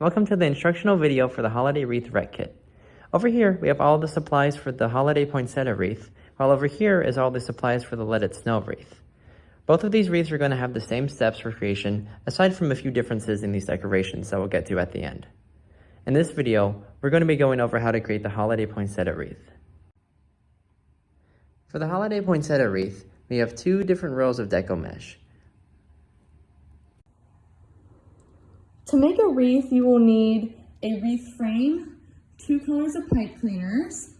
Welcome to the instructional video for the Holiday Wreath RecKit. Over here, we have all the supplies for the Holiday Poinsettia Wreath, while over here is all the supplies for the Let It Snow Wreath. Both of these wreaths are going to have the same steps for creation, aside from a few differences in these decorations that we'll get to at the end. In this video, we're going to be going over how to create the Holiday Poinsettia Wreath. For the Holiday Poinsettia Wreath, we have two different rows of Deco mesh. To make a wreath, you will need a wreath frame, 2 colors of pipe cleaners,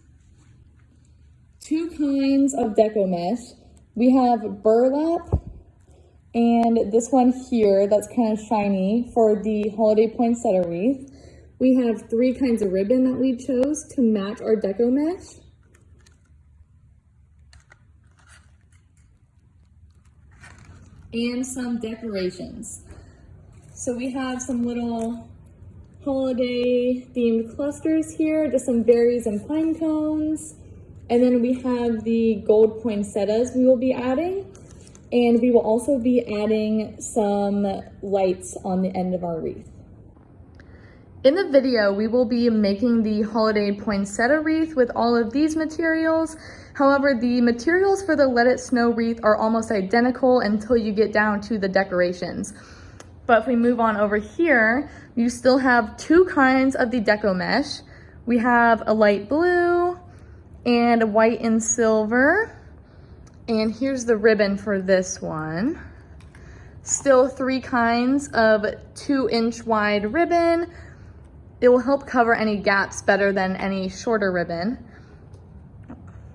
2 kinds of Deco mesh. We have burlap and this one here that's kind of shiny for the Holiday Poinsettia wreath. We have 3 kinds of ribbon that we chose to match our Deco mesh. And some decorations. So we have some little holiday themed clusters here, just some berries and pine cones. And then we have the gold poinsettias we will be adding. And we will also be adding some lights on the end of our wreath. In the video, we will be making the holiday poinsettia wreath with all of these materials. However, the materials for the Let It Snow wreath are almost identical until you get down to the decorations. But if we move on over here, you still have 2 kinds of the Deco mesh. We have a light blue and a white and silver. And here's the ribbon for this one. Still 3 kinds of 2-inch wide ribbon. It will help cover any gaps better than any shorter ribbon.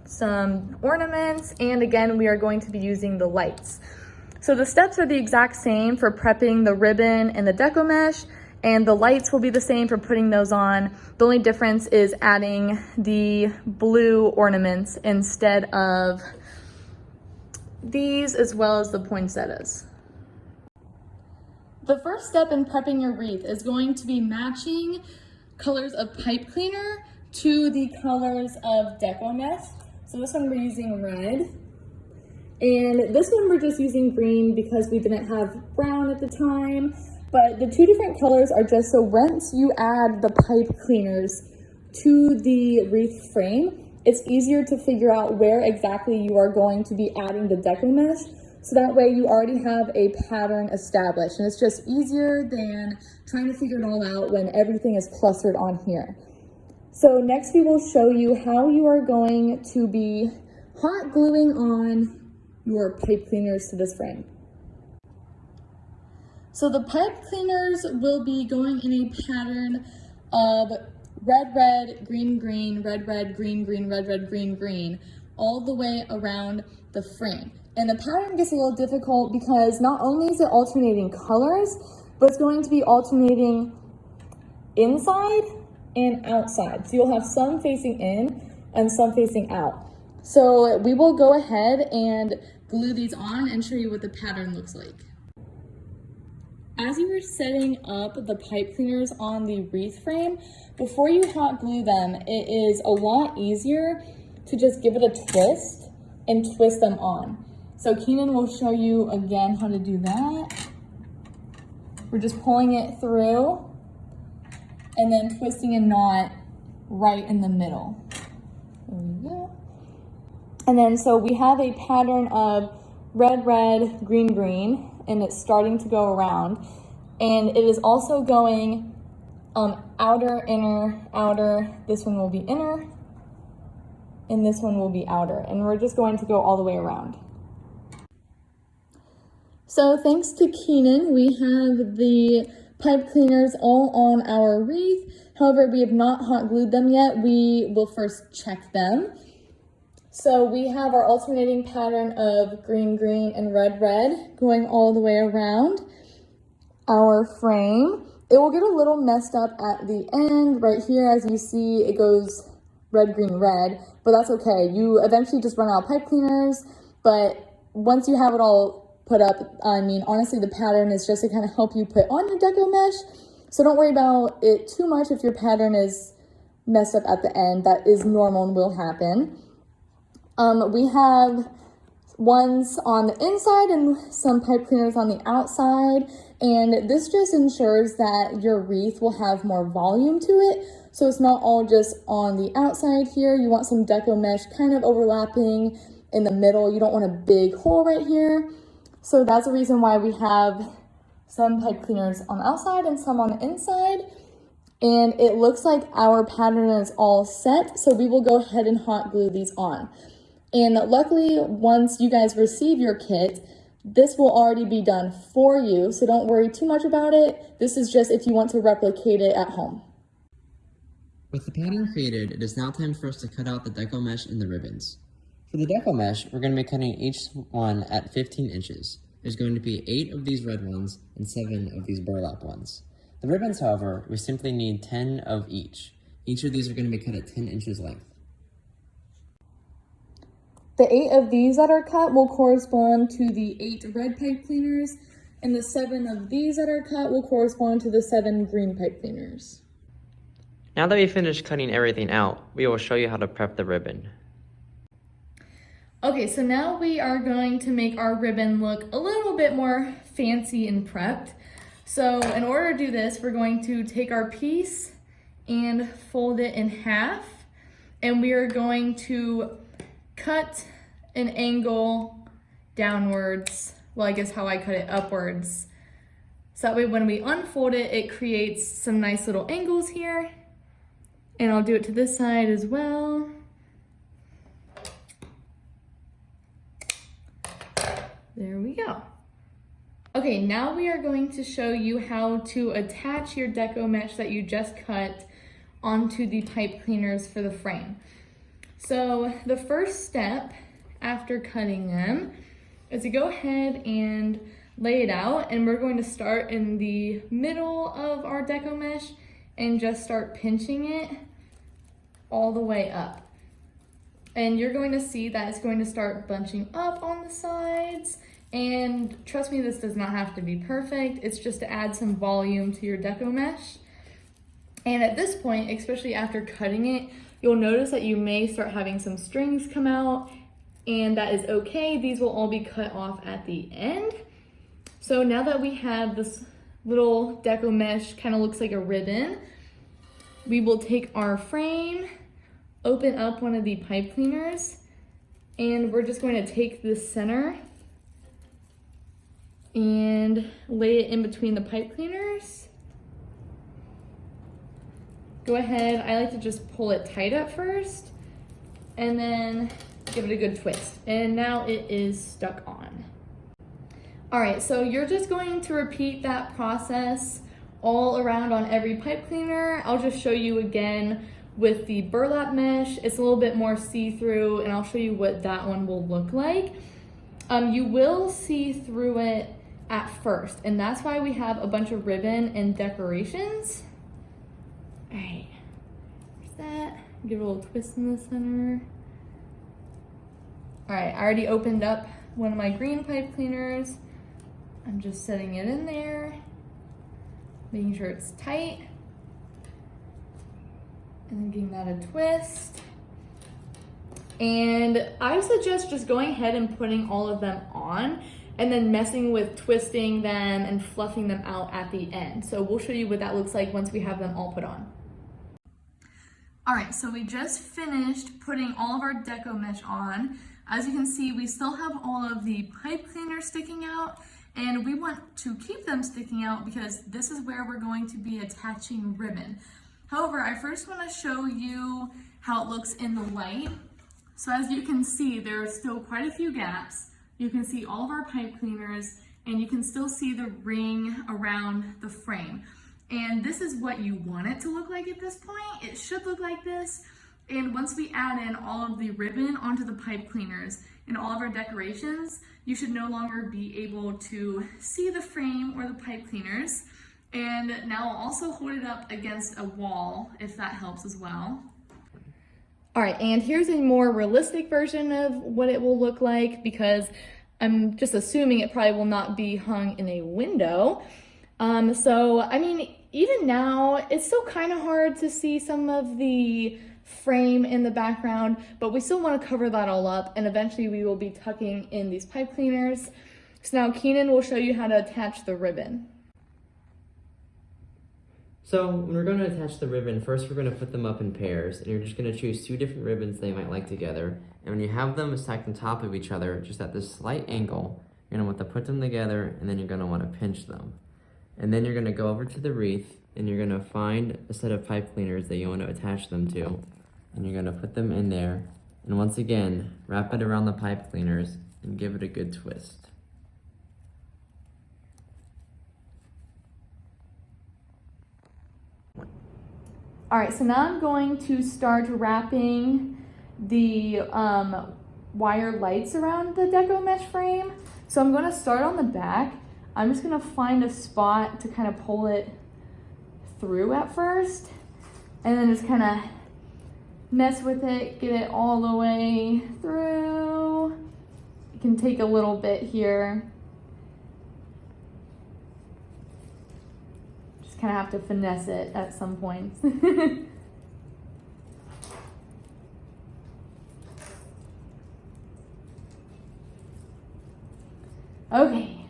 Some ornaments, and again, we are going to be using the lights. So the steps are the exact same for prepping the ribbon and the Deco mesh, and the lights will be the same for putting those on. The only difference is adding the blue ornaments instead of these, as well as the poinsettias. The first step in prepping your wreath is going to be matching colors of pipe cleaner to the colors of Deco mesh. So this one we're using red. And this one we're just using green because we didn't have brown at the time. But the 2 different colors are just so once you add the pipe cleaners to the wreath frame, it's easier to figure out where exactly you are going to be adding the Deco mesh. So that way you already have a pattern established. And it's just easier than trying to figure it all out when everything is clustered on here. So next we will show you how you are going to be hot gluing on your pipe cleaners to this frame. So the pipe cleaners will be going in a pattern of red, red, green, green, red, red, green, green, red, red, green, green, all the way around the frame. And the pattern gets a little difficult because not only is it alternating colors, but it's going to be alternating inside and outside. So you'll have some facing in and some facing out. So we will go ahead and glue these on and show you what the pattern looks like. As you are setting up the pipe cleaners on the wreath frame, before you hot glue them, it is a lot easier to just give it a twist and twist them on. So Keenan will show you again how to do that. We're just pulling it through and then twisting a knot right in the middle. There we go. And then so we have a pattern of red, red, green, green, and it's starting to go around. And it is also going outer, inner, outer. This one will be inner, and this one will be outer. And we're just going to go all the way around. So thanks to Keenan, we have the pipe cleaners all on our wreath. However, we have not hot glued them yet. We will first check them. So we have our alternating pattern of green, green, and red, red going all the way around our frame. It will get a little messed up at the end. Right here, as you see, it goes red, green, red, but that's okay. You eventually just run out of pipe cleaners, but once you have it all put up, I mean, honestly, the pattern is just to kind of help you put on your Deco mesh. So don't worry about it too much if your pattern is messed up at the end. That is normal and will happen. We have ones on the inside and some pipe cleaners on the outside. And this just ensures that your wreath will have more volume to it. So it's not all just on the outside here. You want some deco mesh kind of overlapping in the middle. You don't want a big hole right here. So that's the reason why we have some pipe cleaners on the outside and some on the inside. And it looks like our pattern is all set. So we will go ahead and hot glue these on. And luckily, once you guys receive your kit, this will already be done for you. So don't worry too much about it. This is just if you want to replicate it at home. With the pattern created, it is now time for us to cut out the deco mesh and the ribbons. For the deco mesh, we're going to be cutting each one at 15 inches. There's going to be 8 of these red ones and 7 of these burlap ones. The ribbons, however, we simply need 10 of each. Each of these are going to be cut at 10 inches length. The 8 of these that are cut will correspond to the 8 red pipe cleaners, and the 7 of these that are cut will correspond to the 7 green pipe cleaners. Now that we've finished cutting everything out, we will show you how to prep the ribbon. Okay, so now we are going to make our ribbon look a little bit more fancy and prepped. So in order to do this, we're going to take our piece and fold it in half, and we are going to cut an angle downwards. Well, I guess how I cut it upwards. So that way when we unfold it, it creates some nice little angles here. And I'll do it to this side as well. There we go. Okay, now we are going to show you how to attach your deco mesh that you just cut onto the pipe cleaners for the frame. So the first step after cutting them is to go ahead and lay it out, and we're going to start in the middle of our deco mesh and just start pinching it all the way up. And you're going to see that it's going to start bunching up on the sides. And trust me, this does not have to be perfect. It's just to add some volume to your deco mesh. And at this point, especially after cutting it, you'll notice that you may start having some strings come out, and that is okay. These will all be cut off at the end. So now that we have this little deco mesh, kind of looks like a ribbon, we will take our frame, open up one of the pipe cleaners, and we're just going to take this center and lay it in between the pipe cleaners. Go ahead, I like to just pull it tight at first and then give it a good twist. And now it is stuck on. All right, so you're just going to repeat that process all around on every pipe cleaner. I'll just show you again with the burlap mesh. It's a little bit more see-through, and I'll show you what that one will look like. You will see through it at first, and that's why we have a bunch of ribbon and decorations. All right, there's that. Give it a little twist in the center. All right, I already opened up one of my green pipe cleaners. I'm just setting it in there, making sure it's tight, and then giving that a twist. And I suggest just going ahead and putting all of them on and then messing with twisting them and fluffing them out at the end. So we'll show you what that looks like once we have them all put on. All right, so we just finished putting all of our deco mesh on. As you can see, we still have all of the pipe cleaners sticking out, and we want to keep them sticking out because this is where we're going to be attaching ribbon. However, I first want to show you how it looks in the light. So as you can see, there are still quite a few gaps. You can see all of our pipe cleaners, and you can still see the ring around the frame. And this is what you want it to look like at this point. It should look like this. And once we add in all of the ribbon onto the pipe cleaners and all of our decorations, you should no longer be able to see the frame or the pipe cleaners. And now I'll also hold it up against a wall if that helps as well. All right, and here's a more realistic version of what it will look like, because I'm just assuming it probably will not be hung in a window. So, I mean, even now, it's still kind of hard to see some of the frame in the background, but we still want to cover that all up, and eventually we will be tucking in these pipe cleaners. So now Keenan will show you how to attach the ribbon. So when we're going to attach the ribbon, first we're going to put them up in pairs, and you're just going to choose 2 different ribbons they might like together. And when you have them stacked on top of each other, just at this slight angle, you're going to want to put them together, and then you're going to want to pinch them. And then you're going to go over to the wreath, and you're going to find a set of pipe cleaners that you want to attach them to. And you're going to put them in there. And once again, wrap it around the pipe cleaners and give it a good twist. All right, so now I'm going to start wrapping the wire lights around the Deco mesh frame. So I'm going to start on the back. I'm just going to find a spot to kind of pull it through at first, and then just kind of mess with it, get it all the way through. It can take a little bit here. Kind of have to finesse it at some points. Okay,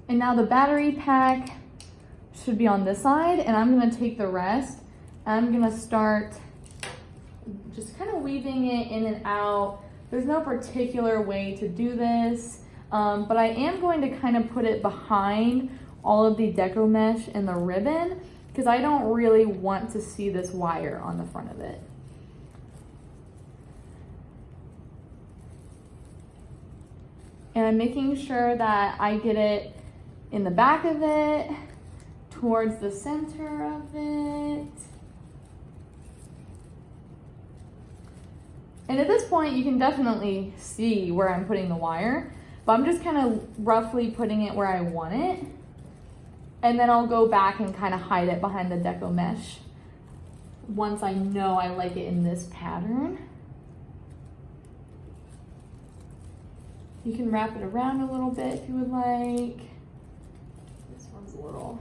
and now the battery pack should be on this side, and I'm going to take the rest. I'm going to start just kind of weaving it in and out. There's no particular way to do this, but I am going to kind of put it behind all of the Deco mesh and the ribbon, because I don't really want to see this wire on the front of it. And I'm making sure that I get it in the back of it, towards the center of it. And at this point, you can definitely see where I'm putting the wire, but I'm just kind of roughly putting it where I want it. And then I'll go back and kind of hide it behind the Deco mesh once I know I like it in this pattern. You can wrap it around a little bit if you would like. This one's a little...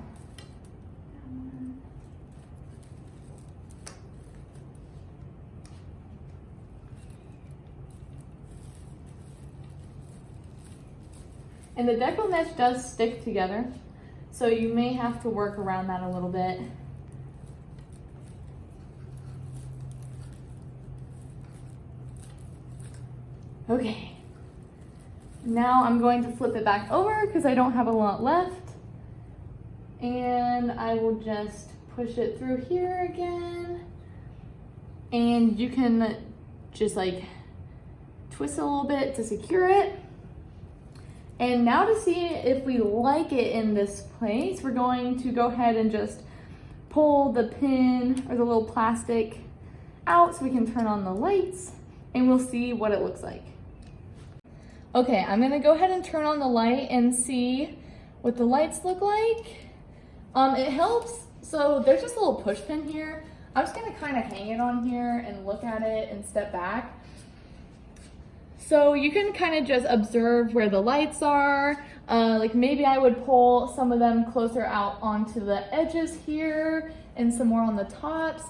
And the Deco mesh does stick together, so you may have to work around that a little bit. Okay, now I'm going to flip it back over because I don't have a lot left. And I will just push it through here again. And you can just like twist it a little bit to secure it. And now to see if we like it in this place, we're going to go ahead and just pull the pin or the little plastic out so we can turn on the lights, and we'll see what it looks like. Okay, I'm gonna go ahead and turn on the light and see what the lights look like. It helps, so there's just a little push pin here. I'm just gonna kind of hang it on here and look at it and step back. So you can kind of just observe where the lights are. Like maybe I would pull some of them closer out onto the edges here and some more on the tops.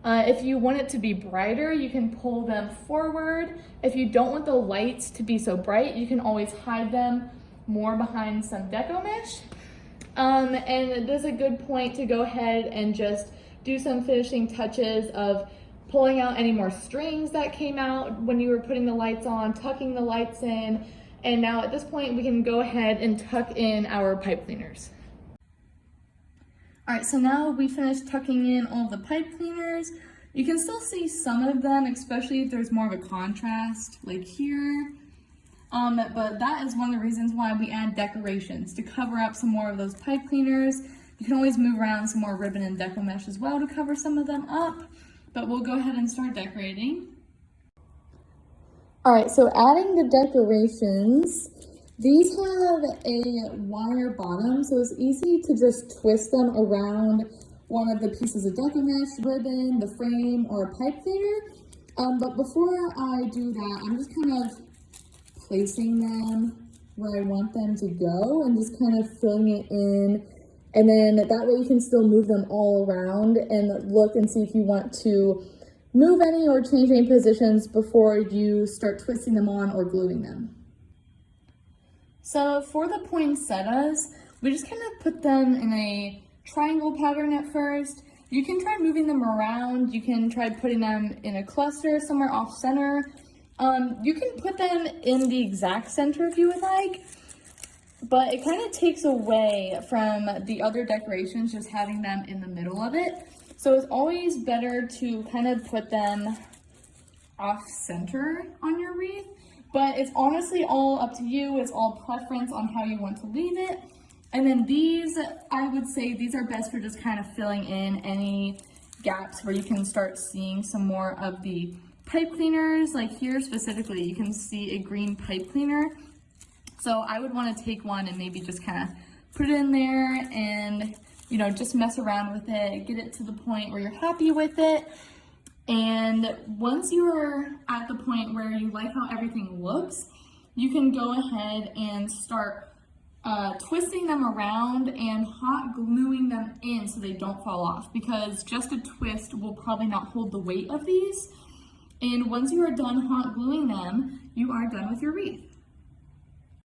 If you want it to be brighter, you can pull them forward. If you don't want the lights to be so bright, you can always hide them more behind some Deco mesh. And it is a good point to go ahead and just do some finishing touches of pulling out any more strings that came out when you were putting the lights on, tucking the lights in, and now at this point we can go ahead and tuck in our pipe cleaners. All right, so now we finished tucking in all the pipe cleaners. You can still see some of them, especially if there's more of a contrast, like here. But that is one of the reasons why we add decorations, to cover up some more of those pipe cleaners. You can always move around some more ribbon and Deco mesh as well to cover some of them up. But we'll go ahead and start decorating. All right, so adding the decorations, these have a wire bottom, so it's easy to just twist them around one of the pieces of Deco mesh, ribbon, the frame, or a pipe cleaner. But before I do that, I'm just kind of placing them where I want them to go and just kind of filling it in. And then that way you can still move them all around and look and see if you want to move any or change any positions before you start twisting them on or gluing them. So for the poinsettias, we just kind of put them in a triangle pattern at first. You can try moving them around. You can try putting them in a cluster somewhere off center. You can put them in the exact center if you would like, but it kind of takes away from the other decorations just having them in the middle of it. So it's always better to kind of put them off center on your wreath, but it's honestly all up to you. It's all preference on how you want to leave it. And then these, I would say these are best for just kind of filling in any gaps where you can start seeing some more of the pipe cleaners. Like here specifically, you can see a green pipe cleaner. So I would want to take one and maybe just kind of put it in there and, you know, just mess around with it, get it to the point where you're happy with it. And once you're at the point where you like how everything looks, you can go ahead and start twisting them around and hot gluing them in so they don't fall off, because just a twist will probably not hold the weight of these. And once you are done hot gluing them, you are done with your wreath.